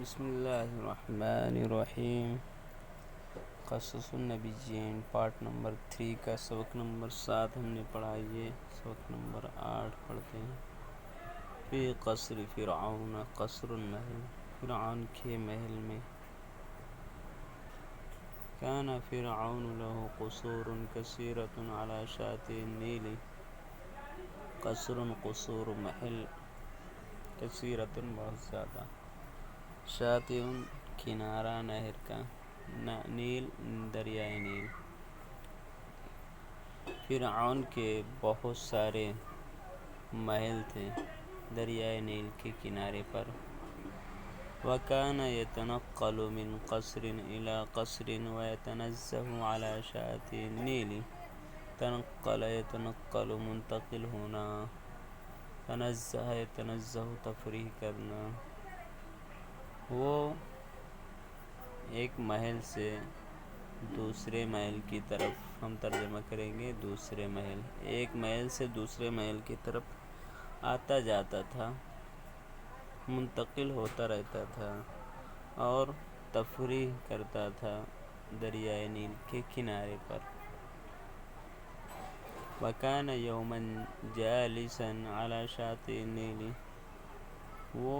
بسم اللہ الرحمن الرحیم۔ قصص النبیین پارٹ نمبر 3 کا سبق نمبر 7 ہم نے پڑھا، یہ سبق نمبر 8 پڑھتے ہیں۔ فی قصر فرعون، قصر المحل، فرعون کے محل میں۔ کان فرعون له قصور کثیرۃ علی شاطئ النیل، قصر قصور محل کثیرۃ بہت زیادہ، شاطئ کنارہ نہر کا، نیل دریائے نیل۔ فرعون کے بہت سارے محل تھے دریائے نیل کے کنارے پر۔ وَكَانَ يَتَنَقَّلُ مِنْ قَصْرٍ إِلَى قَصْرٍ وَيَتَنَزَّهُ عَلَى شَاطئِ النِّيلِ۔ تنقل يتنقل منتقل ہونا، تنزہ يتنزہ تفریح کرنا۔ وہ ایک محل سے دوسرے محل کی طرف، ہم ترجمہ کریں گے دوسرے محل، ایک محل سے دوسرے محل کی طرف آتا جاتا تھا، منتقل ہوتا رہتا تھا اور تفریح کرتا تھا دریائے نیل کے کنارے پر۔ وَكَانَ يَوْمًا جَالِسًا عَلَى شَاطِئِ النِّيلِ۔ وہ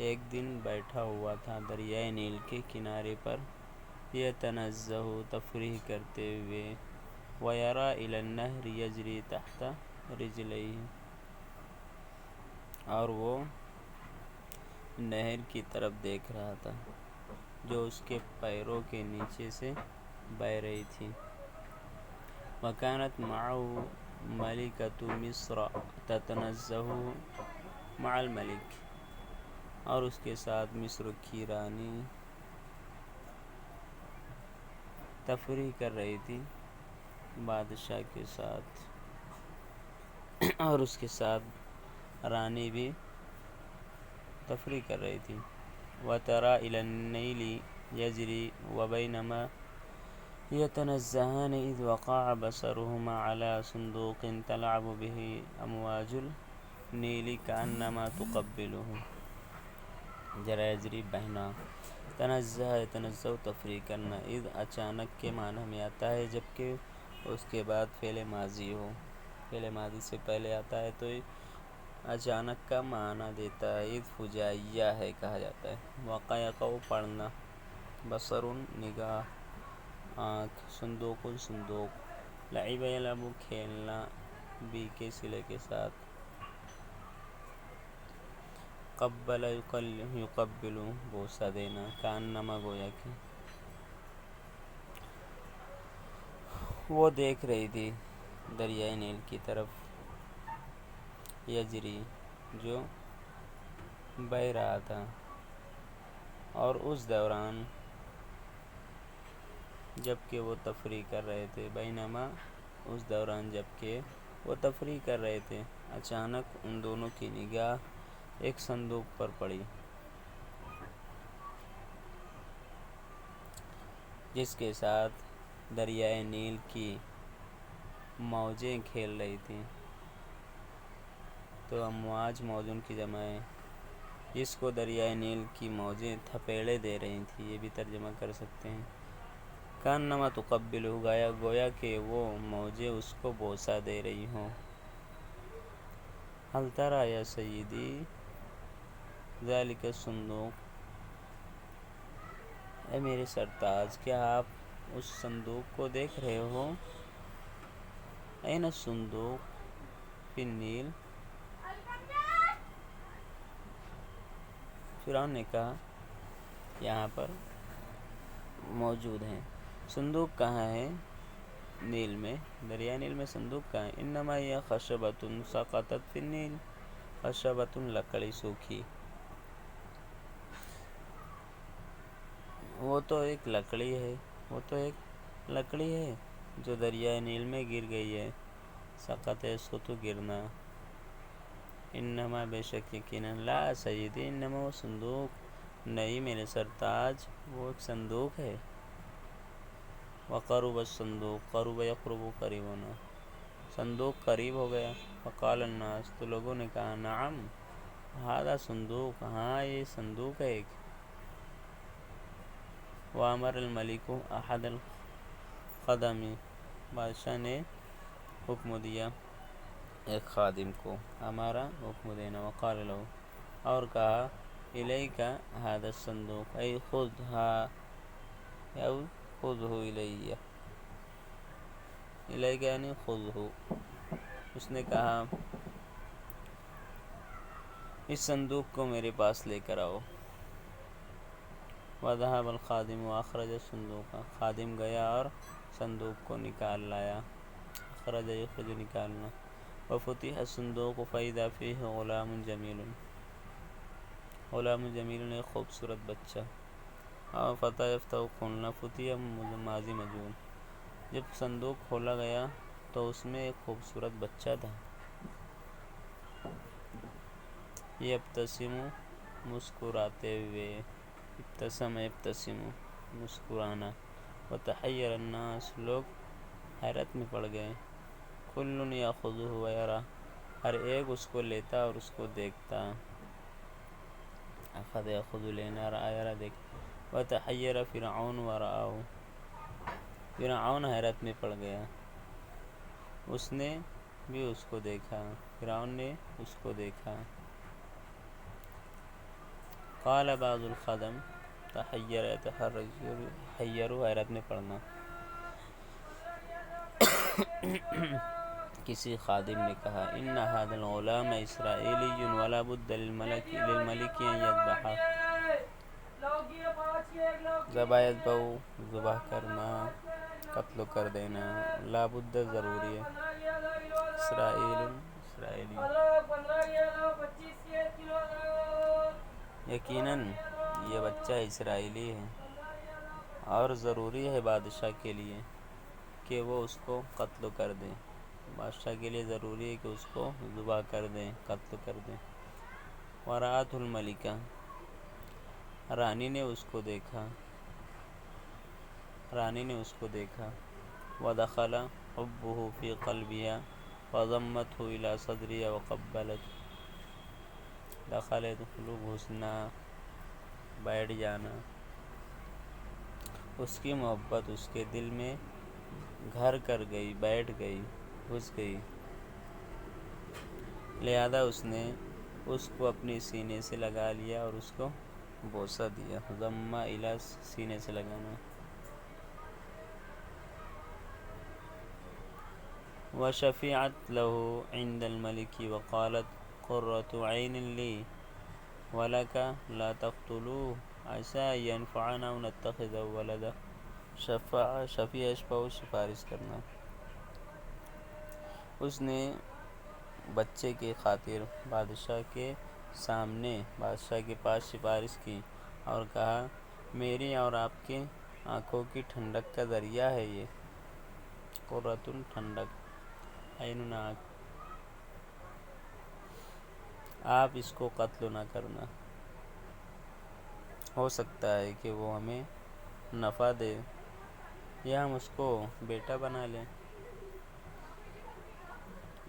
ایک دن بیٹھا ہوا تھا دریائے نیل کے کنارے پر، یتنزہ تفریح کرتے ہوئے، وَيَرَى إِلَى النَّهْرِ يَجْرِي تَحْتَ رِجْلَيْهِ، اور وہ نہر کی طرف دیکھ رہا تھا جو اس کے پیروں کے نیچے سے بہہ رہی تھی۔ وَكَانَتْ مَعَهُ مَلِكَةُ مِصْرَ تَتَنَزَّهُ مَعَ الْمَلِكِ، اور اس کے ساتھ مصر کی رانی تفریح کر رہی تھی بادشاہ کے ساتھ، اور اس کے ساتھ رانی بھی تفریح کر رہی تھی۔ وَتَرَى إِلَى النِّيلِ يَجْرِي وَبَيْنَمَا يَتَنَزَّهَانِ إِذْ وَقَعَ بَصَرُهُمَا عَلَى صُنْدُوقٍ تَلْعَبُ بِهِ أَمْوَاجُ النِّيلِ كَأَنَّمَا تُقَبِّلُهُ۔ جرى يجری بہنا، تنزہ تنزہ تفریح کرنا، اذ اچانک کے معنی میں آتا ہے جبکہ اس کے بعد فعل ماضی ہو، فعل ماضی سے پہلے آتا ہے تو اچانک کا معنی دیتا ہے۔ اذ فجائیہ ہے کہا جاتا ہے۔ وقع یقع پڑھنا، بصر نگاہ، آنکھ، صندوق صندوق، لعب یلعب کھیلنا، بی کے صلے کے ساتھ، قبل یقبل بوسہ دینا، کانما گویا کہ۔ وہ دیکھ رہی تھی دریائے نیل کی طرف، یجری جو بہہ رہا تھا، اور اس دوران جبکہ وہ تفریح کر رہے تھے، بینما اس دوران جبکہ وہ تفریح کر رہے تھے، اچانک ان دونوں کی نگاہ ایک صندوق پر پڑی جس کے ساتھ دریائے نیل کی موجیں کھیل رہی تھیں۔ تو امواج موجوں کی جمع ہے، جس کو دریائے نیل کی موجیں تھپیڑے دے رہی تھیں، یہ بھی ترجمہ کر سکتے ہیں۔ کانما تقبلہ گویا کہ وہ موجیں اس کو بوسہ دے رہی ہوں۔ هل تری یا سیدی ذلک الصندوق، اے میرے سرتاج کیا آپ اس صندوق کو دیکھ رہے ہو؟ این الصندوق فی النیل، فرعون نے کہا یہاں پر موجود ہیں۔ صندوق کہاں ہے؟ نیل میں، دریائے نیل میں صندوق کہاں ہے؟ انما ہی خشبۃ سقطت فی النیل، خشبۃ لکڑی سوکھی، وہ تو ایک لکڑی ہے، وہ تو ایک لکڑی ہے جو دریائے نیل میں گر گئی ہے۔ سقط ہے سو تو گرنا، انما بے شک یقیناً، لا سیدی انما وہ صندوق نہیں میرے سرتاج، وہ ایک صندوق ہے۔ وقرب الصندوق، قرب یقرب قریب ہونا، صندوق قریب ہو گیا۔ فقال الناس، تو لوگوں نے کہا، نعم ہادہ صندوق، ہاں یہ صندوق ہے ایک. وامر الملک احد الخدمی، بادشاہ نے حکم دیا ایک خادم کو، ہمارا حکم دینا. وقال له، اور کہا، الیک ھذا الصندوق، ای خذها او خذه الی، الیک یعنی خذہ. اس نے کہا اس صندوق کو میرے پاس لے کر آؤ. وذهب الخادم واخرج الصندوق، خادم گیا اور صندوق کو نکال لایا. اخرج یخرج نکالنا. وفتح الصندوق فاذا فیہ غلام جمیل، غلام جمیل ایک خوبصورت بچہ. اور فتح یفتح کھولنا، فتح ماضی مجهول. جب صندوق کھولا گیا تو اس میں ایک خوبصورت بچہ تھا. یبتسم، مسکراتے ہوئے، ابتسم یبتسم مسکرانا. وتحیر الناس، لوگ حیرت میں پڑ گئے. کل یاخذہ ویرا، ہر ایک اس کو لیتا اور اس کو دیکھتا. اخذ یاخذ لینا، رأى یرا دیکھ. وتحیر فرعون ورآہ، فرعون حیرت میں پڑ گیا، اس نے بھی اس کو دیکھا، فرعون نے اس کو دیکھا. قال بعض الخدم، تحیر یتحیر، حیرت میں پڑنا. کسی خادم نے کہا، ان ھذا الغلام اسرائیلی ولا بد للملک ان یذبحہ. ذبح یذبح، ذبح کرنا، قتل کر دینا. لا بد ضروری ہے. اسرائیل، اسرائیلی. یقیناً یہ بچہ اسرائیلی ہے، اور ضروری ہے بادشاہ کے لیے کہ وہ اس کو قتل کر دیں. بادشاہ کے لیے ضروری ہے کہ اس کو ذبح کر دیں، قتل کر دیں. ورأتہ الملکہ، رانی نے اس کو دیکھا، رانی نے اس کو دیکھا. ودخل حبہ فی قلبها فضمته الی صدرها وقبلته. دخل يدخل، گھسنا، بیٹھ جانا. اس کی محبت اس کے دل میں گھر کر گئی، بیٹھ گئی، گھس گئی. لہذا اس نے اس کو اپنے سینے سے لگا لیا اور اس کو بوسہ دیا. ضم الی، سینے سے لگانا. وشفعت له عند الملك وقالت قرة عين لي ولك لا تقتلوه عسى أن ينفعنا أو نتخذه ولدا. شفیع اشفع، سفارش کرنا. اس نے بچے کی خاطر بادشاہ کے سامنے، بادشاہ کے پاس سفارش کی اور کہا، میری اور آپ کی آنکھوں کی ٹھنڈک کا ذریعہ ہے یہ. قرۃ، ٹھنڈک، عین، آنکھ. آپ اس کو قتل نہ کرنا، ہو سکتا ہے کہ وہ ہمیں نفع دے یا ہم اس کو بیٹا بنا لیں.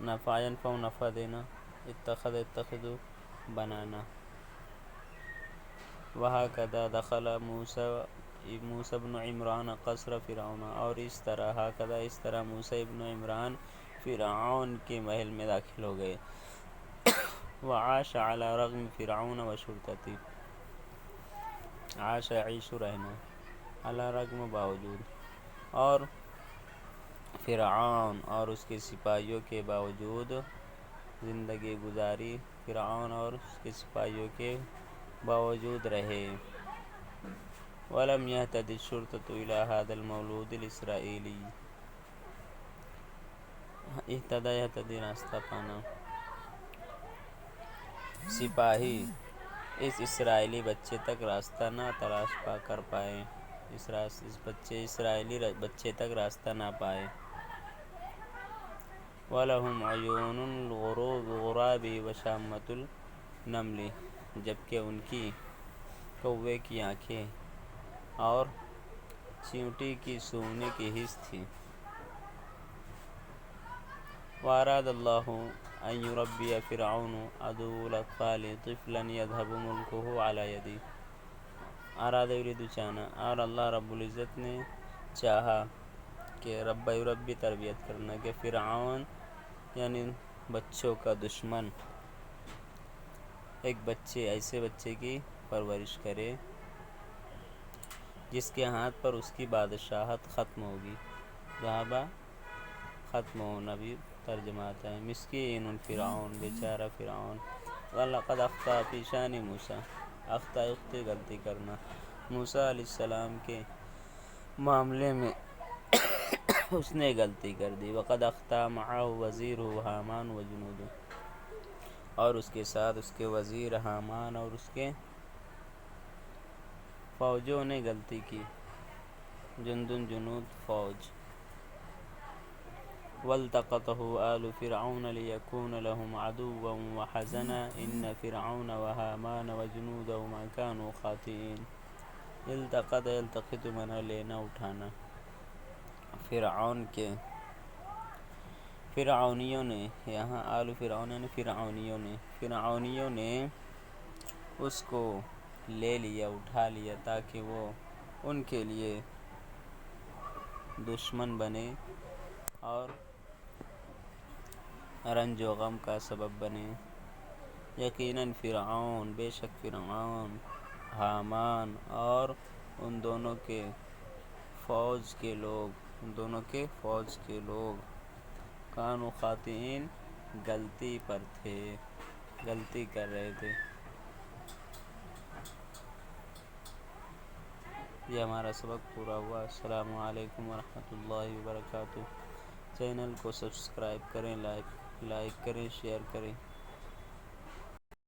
نفع ینفع، نفع دینا. اتخذ یتخذ، بنانا. وہکذا دخل موسیٰ بن عمران قصر فرعون، اور اس طرح، ہکذا اس طرح، موسیٰ بن عمران فرعون کے محل میں داخل ہو گئے. وعاش علی رغم فرعون وشرطته، عاش یعیش، رہنا، علی رغم، باوجود، اور فرعون اور اس کے سپاہیوں کے باوجود زندگی گزاری. فرعون اور اس کے سپاہیوں کے باوجود رہے. ولم یہتد الشرطۃ الی ھذا المولود الاسرائیلی، اہتدی، یہتدی، راستہ پانا. سپاہی اس اسرائیلی بچے تک راستہ نہ تلاش کر پائے، اس اسرائیلی بچے تک راستہ نہ پائے. وَلَهُمْ عُیُونُ الْغُرَابِ وَشَامَّةُ النَّمْلِ، جبکہ ان کی کوے کی آنکھیں اور چیونٹی کی سونگنے کی حس تھی. وَأَرَادَ اللَّهُ أن يربي فرعون عدو الأطفال طفلا يذهب ملكه على يدي. اراد یرید چانا، اور اللہ رب العزت نے چاہا کہ رب یربی تربیت کرنا، کہ فرعون یعنی بچوں کا دشمن ایک ایسے بچے کی پرورش کرے جس کے ہاتھ پر اس کی بادشاہت ختم ہوگی. ذہبہ ختم ہونا بھی ترجمہ آتا ہے. مسکین فرعون، بیچارہ فرعون. وَلَقَدْ أَخْطَأَ فِي شَأْنِ مُوسَىٰ. اخطا غلطی کرنا موسیٰ علیہ السلام کے معاملے میں اس نے غلطی کر دی. وَقَدْ أَخْطَأَ مَعَهُ وَزِيرُهُ هَامَانُ وَجُنُودُهُ. اور اس کے ساتھ اس کے وزیر حامان اور اس کے فوجوں نے غلطی کی. جنود فوج. وَالْتَقَطَهُ آلُ فِرْعَوْنَ لِيَكُونَ لَهُمْ عَدُوًّا وَحَزَنًا إِنَّ فِرْعَوْنَ وَهَامَانَ وَجُنُودَهُمَا كَانُوا خَاطِئِينَ. التقط یلتقط مانا لینا اٹھانا. فرعونیوں نے یہاں آل فرعون نے فرعونیوں نے اس کو لے لیا، اٹھا لیا، تاکہ وہ ان کے لیے دشمن بنے اور رنج و غم کا سبب بنے. یقیناً فرعون، بے شک فرعون، حامان اور ان دونوں کے فوج کے لوگ کانوا خاطئین غلطی پر تھے، غلطی کر رہے تھے. یہ ہمارا سبق پورا ہوا. السلام علیکم ورحمۃ اللہ وبرکاتہ. چینل کو سبسکرائب کریں، لائک کریں، شیئر کریں.